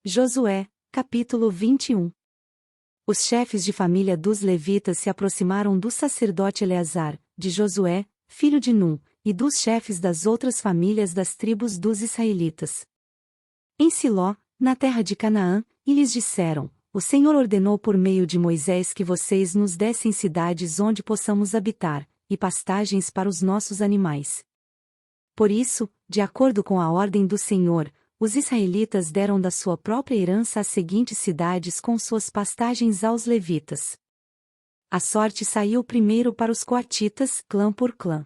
Josué, capítulo 21. Os chefes de família dos levitas se aproximaram do sacerdote Eleazar, de Josué, filho de Num, e dos chefes das outras famílias das tribos dos israelitas. Em Siló, na terra de Canaã, e lhes disseram: O Senhor ordenou por meio de Moisés que vocês nos dessem cidades onde possamos habitar, e pastagens para os nossos animais. Por isso, de acordo com a ordem do Senhor, os israelitas deram da sua própria herança as seguintes cidades com suas pastagens aos levitas. A sorte saiu primeiro para os coatitas, clã por clã.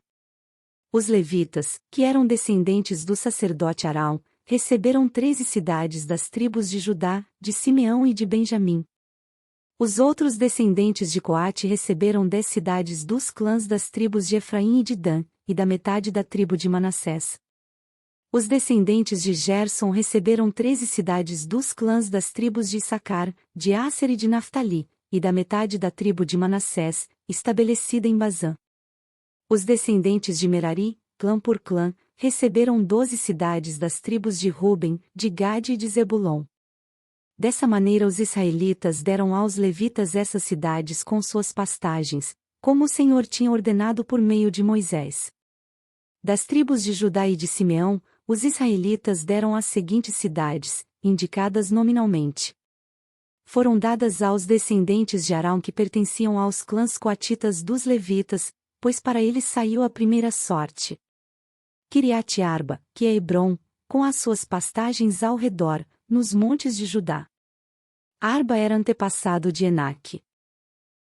Os levitas, que eram descendentes do sacerdote Arão, receberam 13 cidades das tribos de Judá, de Simeão e de Benjamim. Os outros descendentes de Coate receberam 10 cidades dos clãs das tribos de Efraim e de Dan, e da metade da tribo de Manassés. Os descendentes de Gerson receberam 13 cidades dos clãs das tribos de Issacar, de Asser e de Naftali, e da metade da tribo de Manassés, estabelecida em Bazã. Os descendentes de Merari, clã por clã, receberam 12 cidades das tribos de Ruben, de Gade e de Zebulon. Dessa maneira os israelitas deram aos levitas essas cidades com suas pastagens, como o Senhor tinha ordenado por meio de Moisés. Das tribos de Judá e de Simeão, os israelitas deram as seguintes cidades, indicadas nominalmente. Foram dadas aos descendentes de Arão que pertenciam aos clãs coatitas dos levitas, pois para eles saiu a primeira sorte. Quiriate-Arba, que é Hebrom, com as suas pastagens ao redor, nos montes de Judá. Arba era antepassado de Enaque.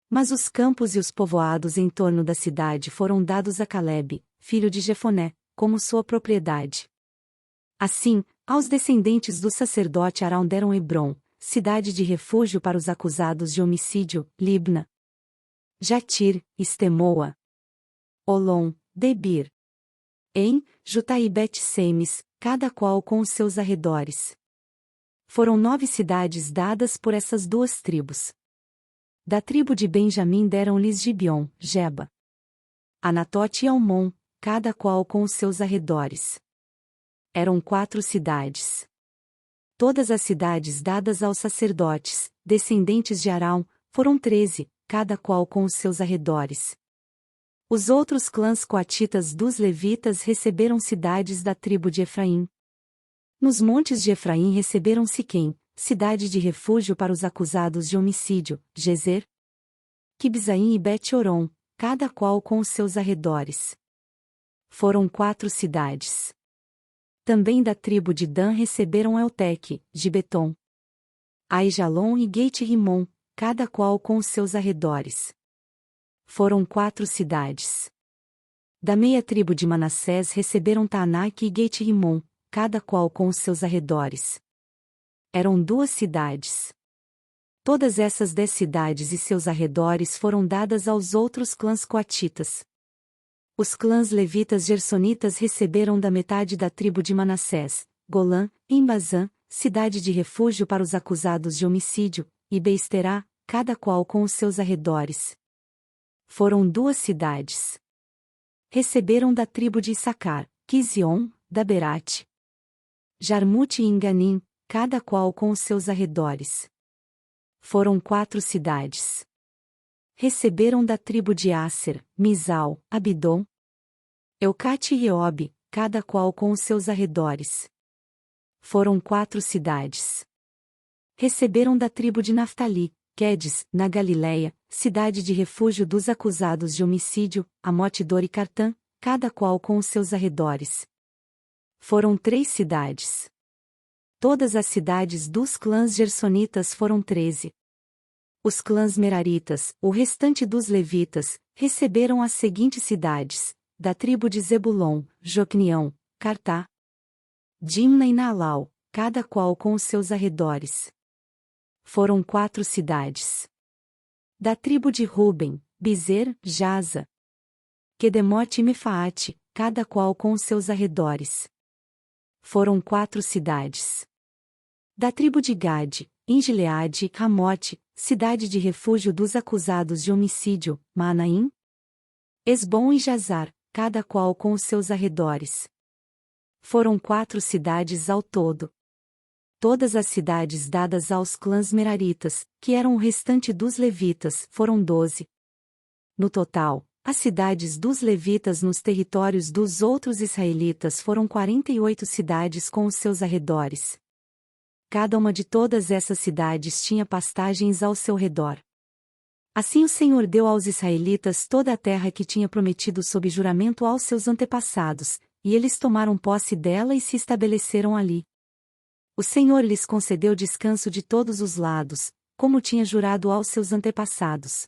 Mas os campos e os povoados em torno da cidade foram dados a Calebe, filho de Jefoné, como sua propriedade. Assim, aos descendentes do sacerdote Arão deram Hebrom, cidade de refúgio para os acusados de homicídio, Libna, Jatir, Estemoa, Olom, Debir, En, Jutá e Bet-Semes, cada qual com os seus arredores. Foram 9 cidades dadas por essas duas tribos. Da tribo de Benjamim deram-lhes Gibeon, Geba, Anatote e Almon, cada qual com os seus arredores. Eram 4 cidades. Todas as cidades dadas aos sacerdotes, descendentes de Arão, foram 13, cada qual com os seus arredores. Os outros clãs coatitas dos levitas receberam cidades da tribo de Efraim. Nos montes de Efraim receberam Siquém, cidade de refúgio para os acusados de homicídio, Gezer, Quibzaim e Bet-Oron, cada qual com os seus arredores. Foram 4 cidades. Também da tribo de Dan receberam Elteque, Gibeton, Aijalon e Gate-Rimon, cada qual com os seus arredores. Foram 4 cidades. Da meia tribo de Manassés receberam Taanaque e Gate-Rimon, cada qual com os seus arredores. Eram 2 cidades. Todas essas 10 cidades e seus arredores foram dadas aos outros clãs coatitas. Os clãs levitas gersonitas receberam da metade da tribo de Manassés, Golã, em Bazã, cidade de refúgio para os acusados de homicídio, e Beisterá, cada qual com os seus arredores. Foram 2 cidades. Receberam da tribo de Issacar, Quizion, Daberate, Jarmute e Enganim, cada qual com os seus arredores. Foram 4 cidades. Receberam da tribo de Asser, Misal, Abidom, Eucate e Reobe, cada qual com os seus arredores. Foram 4 cidades. Receberam da tribo de Naftali, Quedes, na Galiléia, cidade de refúgio dos acusados de homicídio, Amote-Dor e Cartã, cada qual com os seus arredores. Foram 3 cidades. Todas as cidades dos clãs gersonitas foram 13. Os clãs meraritas, o restante dos levitas, receberam as seguintes cidades, da tribo de Zebulon, Jocneão, Cartá, Dimna e Naalau, cada qual com os seus arredores. Foram 4 cidades. Da tribo de Ruben, Bizer, Jaza, Quedemote e Mefaate, cada qual com os seus arredores. Foram 4 cidades. Da tribo de Gade, em Gileade e Ramote, cidade de refúgio dos acusados de homicídio, Manaim, Esbom e Jazar, cada qual com os seus arredores. Foram 4 cidades ao todo. todas as cidades dadas aos clãs meraritas, que eram o restante dos levitas, foram 12. No total, as cidades dos levitas nos territórios dos outros israelitas foram 48 cidades com os seus arredores. Cada uma de todas essas cidades tinha pastagens ao seu redor. Assim o Senhor deu aos israelitas toda a terra que tinha prometido sob juramento aos seus antepassados, e eles tomaram posse dela e se estabeleceram ali. O Senhor lhes concedeu descanso de todos os lados, como tinha jurado aos seus antepassados.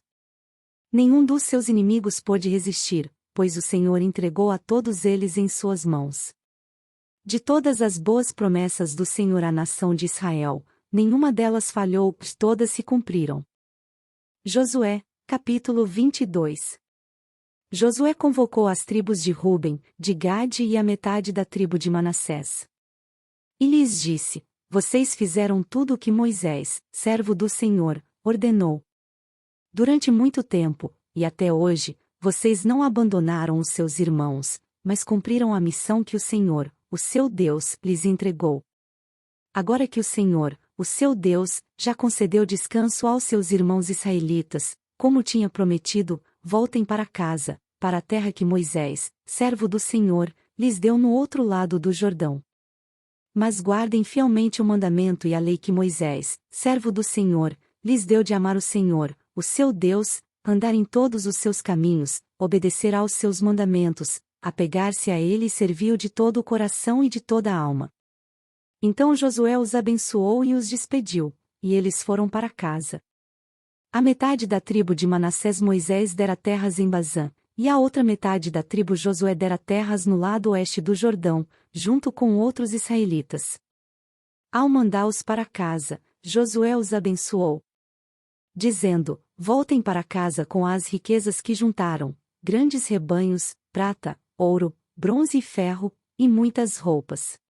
Nenhum dos seus inimigos pôde resistir, pois o Senhor entregou a todos eles em suas mãos. De todas as boas promessas do Senhor à nação de Israel, nenhuma delas falhou, todas se cumpriram. Josué, capítulo 22. Josué convocou as tribos de Ruben, de Gade e a metade da tribo de Manassés. E lhes disse: Vocês fizeram tudo o que Moisés, servo do Senhor, ordenou. Durante muito tempo, e até hoje, vocês não abandonaram os seus irmãos, mas cumpriram a missão que o Senhor, o seu Deus, lhes entregou. Agora que o Senhor, o seu Deus, já concedeu descanso aos seus irmãos israelitas, como tinha prometido, voltem para casa, para a terra que Moisés, servo do Senhor, lhes deu no outro lado do Jordão. Mas guardem fielmente o mandamento e a lei que Moisés, servo do Senhor, lhes deu de amar o Senhor, o seu Deus, andar em todos os seus caminhos, obedecer aos seus mandamentos, apegar-se a ele e servi-o de todo o coração e de toda a alma. Então Josué os abençoou e os despediu, e eles foram para casa. A metade da tribo de Manassés Moisés dera terras em Bazã, e a outra metade da tribo Josué dera terras no lado oeste do Jordão, junto com outros israelitas. Ao mandá-os para casa, Josué os abençoou, dizendo: Voltem para casa com as riquezas que juntaram, grandes rebanhos, prata, ouro, bronze e ferro, e muitas roupas.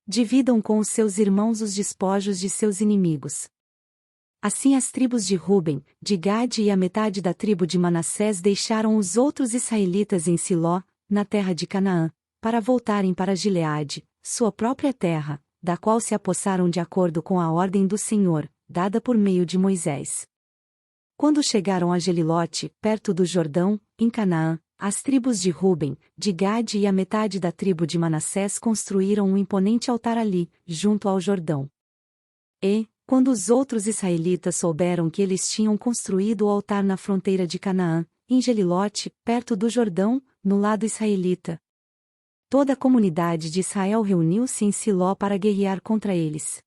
Dividam com os seus irmãos os despojos de seus inimigos. Assim as tribos de Ruben, de Gade e a metade da tribo de Manassés deixaram os outros israelitas em Siló, na terra de Canaã, para voltarem para Gileade, sua própria terra, da qual se apossaram de acordo com a ordem do Senhor, dada por meio de Moisés. Quando chegaram a Gelilote, perto do Jordão, em Canaã, as tribos de Ruben, de Gade e a metade da tribo de Manassés construíram um imponente altar ali, junto ao Jordão. E, quando os outros israelitas souberam que eles tinham construído o altar na fronteira de Canaã, em Gelilote, perto do Jordão, no lado israelita, toda a comunidade de Israel reuniu-se em Siló para guerrear contra eles.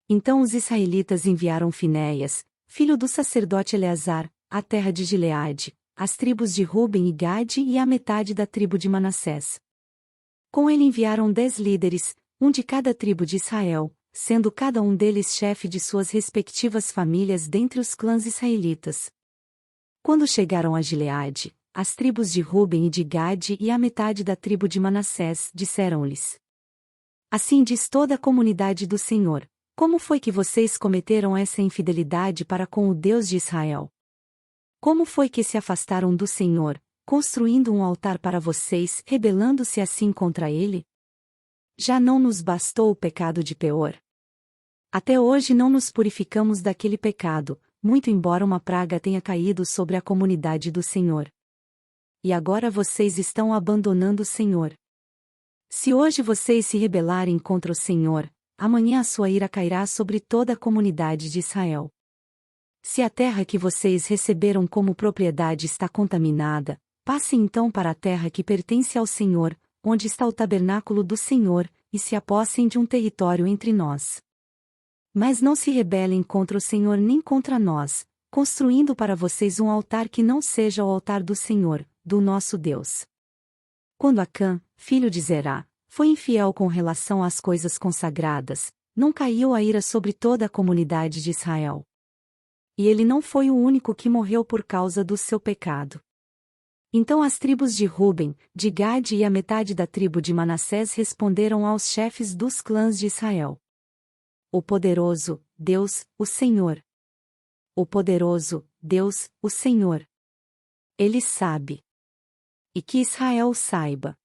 Então os israelitas enviaram Finéias, filho do sacerdote Eleazar, à terra de Gileade, as tribos de Ruben e Gade e a metade da tribo de Manassés. Com ele enviaram 10 líderes, um de cada tribo de Israel, sendo cada um deles chefe de suas respectivas famílias dentre os clãs israelitas. Quando chegaram a Gileade, as tribos de Ruben e de Gade e a metade da tribo de Manassés disseram-lhes: Assim diz toda a comunidade do Senhor: Como foi que vocês cometeram essa infidelidade para com o Deus de Israel? Como foi que se afastaram do Senhor, construindo um altar para vocês, rebelando-se assim contra ele? Já não nos bastou o pecado de Peor? Até hoje não nos purificamos daquele pecado, muito embora uma praga tenha caído sobre a comunidade do Senhor. E agora vocês estão abandonando o Senhor. Se hoje vocês se rebelarem contra o Senhor, amanhã a sua ira cairá sobre toda a comunidade de Israel. Se a terra que vocês receberam como propriedade está contaminada, passem então para a terra que pertence ao Senhor, onde está o tabernáculo do Senhor, e se apossem de um território entre nós. Mas não se rebelem contra o Senhor nem contra nós, construindo para vocês um altar que não seja o altar do Senhor, do nosso Deus. Quando Acã, filho de Zerá, foi infiel com relação às coisas consagradas, não caiu a ira sobre toda a comunidade de Israel. E ele não foi o único que morreu por causa do seu pecado. Então as tribos de Ruben, de Gade e a metade da tribo de Manassés responderam aos chefes dos clãs de Israel: O poderoso, Deus, o Senhor. O poderoso, Deus, o Senhor. Ele sabe. E que Israel saiba.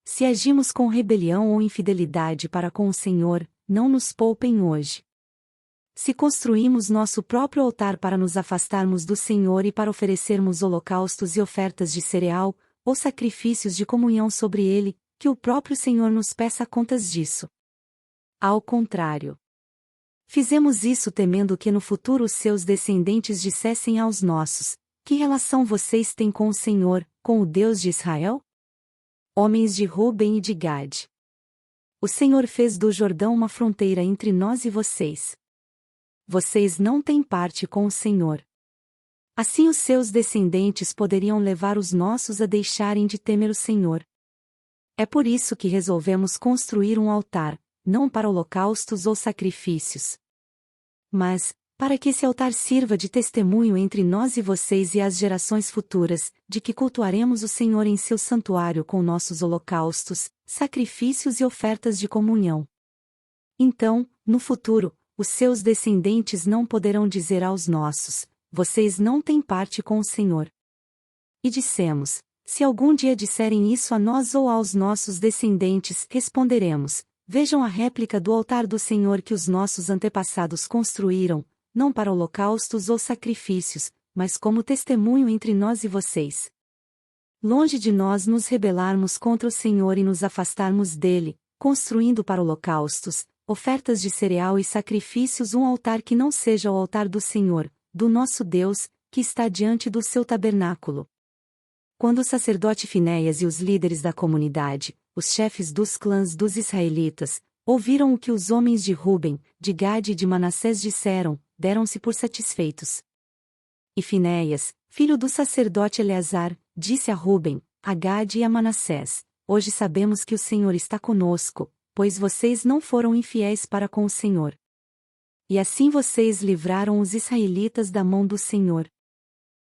Se agimos com rebelião ou infidelidade para com o Senhor, não nos poupem hoje. Se construímos nosso próprio altar para nos afastarmos do Senhor e para oferecermos holocaustos e ofertas de cereal, ou sacrifícios de comunhão sobre ele, que o próprio Senhor nos peça contas disso. Ao contrário. Fizemos isso temendo que no futuro os seus descendentes dissessem aos nossos: que relação vocês têm com o Senhor, com o Deus de Israel? Homens de Ruben e de Gade. O Senhor fez do Jordão uma fronteira entre nós e vocês. Vocês não têm parte com o Senhor. Assim os seus descendentes poderiam levar os nossos a deixarem de temer o Senhor. É por isso que resolvemos construir um altar, não para holocaustos ou sacrifícios, mas para que esse altar sirva de testemunho entre nós e vocês e as gerações futuras, de que cultuaremos o Senhor em seu santuário com nossos holocaustos, sacrifícios e ofertas de comunhão. Então, no futuro, os seus descendentes não poderão dizer aos nossos: vocês não têm parte com o Senhor. E dissemos: se algum dia disserem isso a nós ou aos nossos descendentes, responderemos: vejam a réplica do altar do Senhor que os nossos antepassados construíram, não para holocaustos ou sacrifícios, mas como testemunho entre nós e vocês. Longe de nós nos rebelarmos contra o Senhor e nos afastarmos dele, construindo para holocaustos, ofertas de cereal e sacrifícios um altar que não seja o altar do Senhor, do nosso Deus, que está diante do seu tabernáculo. Quando o sacerdote Finéias e os líderes da comunidade, os chefes dos clãs dos israelitas, ouviram o que os homens de Ruben, de Gade e de Manassés disseram, deram-se por satisfeitos. E Finéias, filho do sacerdote Eleazar, disse a Ruben, a Gade e a Manassés: hoje sabemos que o Senhor está conosco, pois vocês não foram infiéis para com o Senhor. E assim vocês livraram os israelitas da mão do Senhor.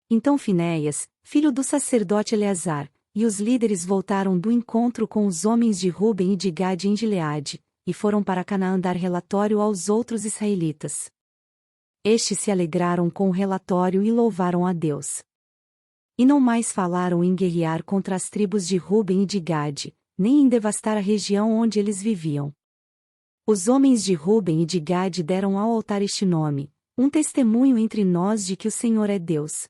Então Finéias, filho do sacerdote Eleazar, e os líderes voltaram do encontro com os homens de Ruben e de Gade em Gileade, e foram para Canaã dar relatório aos outros israelitas. Estes se alegraram com o relatório e louvaram a Deus. E não mais falaram em guerrear contra as tribos de Ruben e de Gade, nem em devastar a região onde eles viviam. Os homens de Ruben e de Gade deram ao altar este nome: um testemunho entre nós de que o Senhor é Deus.